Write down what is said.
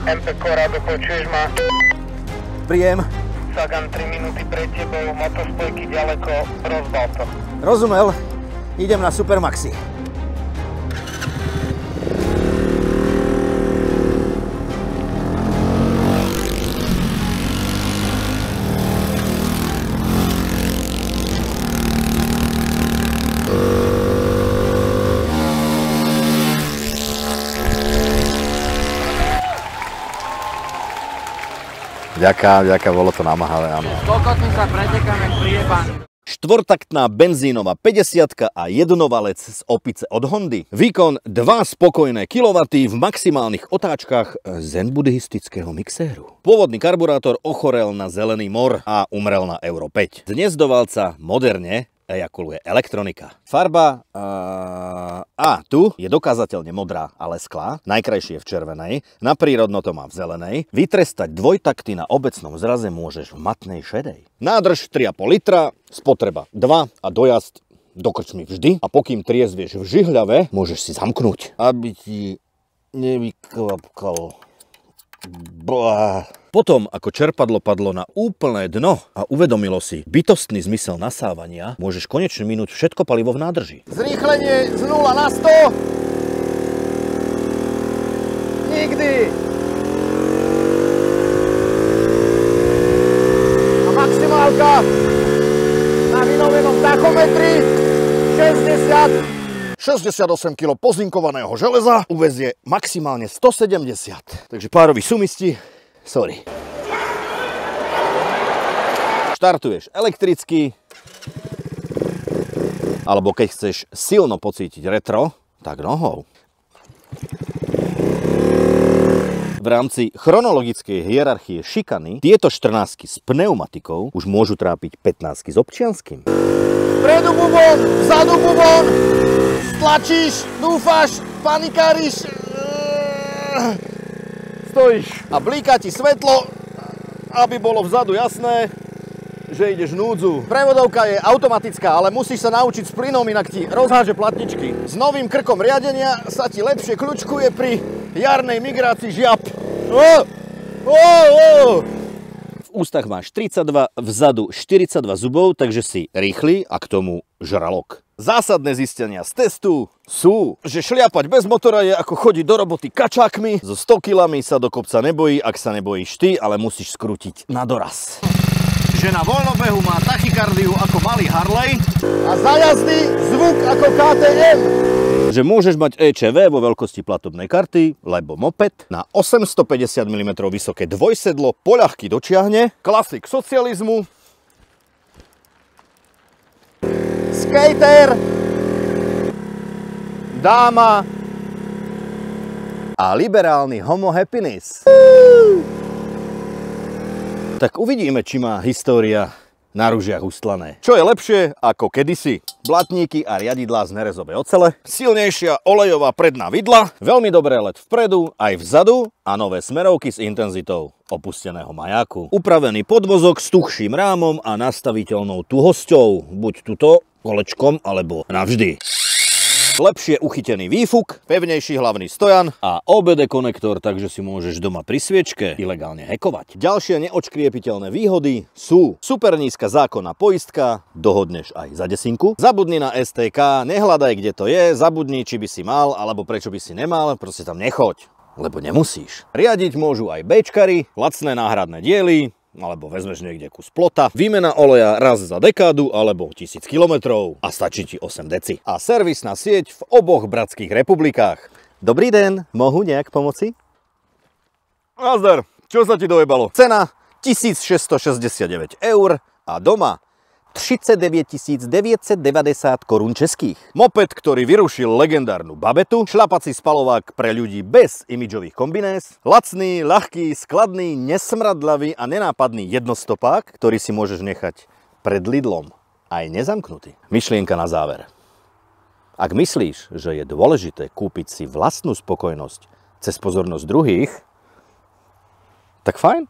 MP Corrado, počuješ ma? Príjem. Sagan 3 minúty pred tebou, motospojky ďaleko, rozbal to. Rozumel. Idem na Supermaxi. Ďaká, bolo to namáhavé, áno. Kokotný sa pretekáme priebaný. Štvortaktná benzínová 50 a jednovalec z opice od Hondy. Výkon 2 spokojné kilowatty v maximálnych otáčkach zen buddhistického mixéru. Pôvodný karburátor ochorel na zelený mor a umrel na Euro 5. Dnes do valca moderne ejakuluje elektronika. Farba tu je dokázateľne modrá a lesklá, najkrajšie v červenej, na prírodno to má v zelenej. Vytrestať dvojtakty na obecnom zraze môžeš v matnej šedej. Nádrž 3,5 litra, spotreba 2 a dojazd do krčmy vždy. A pokým triezvieš v žihľave, môžeš si zamknúť, aby ti nevykvapkal. Potom, ako čerpadlo padlo na úplné dno a uvedomilo si bytostný zmysel nasávania, môžeš konečne minúť všetko palivo v nádrži. Zrýchlenie z 0 na 100. Nikdy. A maximálka na vynovenom tachometri 68 kg pozinkovaného železa uvezie maximálne 170. Takže pároví sumisti, sorry. Štartuješ elektricky, alebo keď chceš silno pocítiť retro, tak nohou. V rámci chronologickej hierarchie šikany tieto 14 s pneumatikou už môžu trápiť 15 s občianskym. Vpredu bubon, vzadu bubon, stlačíš, dúfáš, panikáriš, stojíš a blíka ti svetlo, aby bolo vzadu jasné, že ideš núdzu. Prevodovka je automatická, ale musíš sa naučiť s plynom, inak ti rozháže platničky. S novým krkom riadenia sa ti lepšie kľučkuje pri jarnej migrácii žiab. V ústach máš 32, vzadu 42 zubov, takže si rýchly a k tomu žralok. Zásadné zistenia z testu sú, že šliapať bez motora je ako chodiť do roboty kačákmi. So 100 kilami sa do kopca nebojí, ak sa nebojíš ty, ale musíš skrútiť na doraz. Že na voľnobehu má tachykardiu ako malý Harley a za jazdy zvuk ako KTM. Že môžeš mať EČV vo veľkosti platobnej karty, lebo moped na 850 mm vysoké dvojsedlo poľahky dočiahne, klasik socializmu, skater, dáma a liberálny homo happiness. Tak uvidíme, či má história na ružiach ustlané. Čo je lepšie ako kedysi? Blatníky a riadidlá z nerezovej ocele, silnejšia olejová predná vidla, veľmi dobré LED vpredu aj vzadu a nové smerovky s intenzitou opusteného majáku. Upravený podvozok s tuchším rámom a nastaviteľnou tuhosťou, buď tuto kolečkom alebo navždy. Lepšie uchytený výfuk, pevnejší hlavný stojan a OBD konektor, takže si môžeš doma pri sviečke ilegálne hackovať. Ďalšie neodškriepiteľné výhody sú super nízka zákonná poistka, dohodneš aj za desinku. Zabudni na STK, nehľadaj, kde to je, zabudni, či by si mal, alebo prečo by si nemal, proste tam nechoď, lebo nemusíš. Riadiť môžu aj béčkari, lacné náhradné diely, alebo vezmeš niekde kus plota, výmena oleja raz za dekádu alebo 1000 km a stačí ti 8 deci. A servisná sieť v oboch bratských republikách. Dobrý den, mohu nejak pomoci? Nazdar, čo sa ti dojebalo? Cena 1669 eur a doma 39 990 korún českých. Moped, ktorý vyrušil legendárnu babetu, šľapací spalovák pre ľudí bez imidžových kombinés, lacný, ľahký, skladný, nesmradlavý a nenápadný jednostopák, ktorý si môžeš nechať pred Lidlom aj nezamknutý. Myšlienka na záver. Ak myslíš, že je dôležité kúpiť si vlastnú spokojnosť cez pozornosť druhých, tak fajn.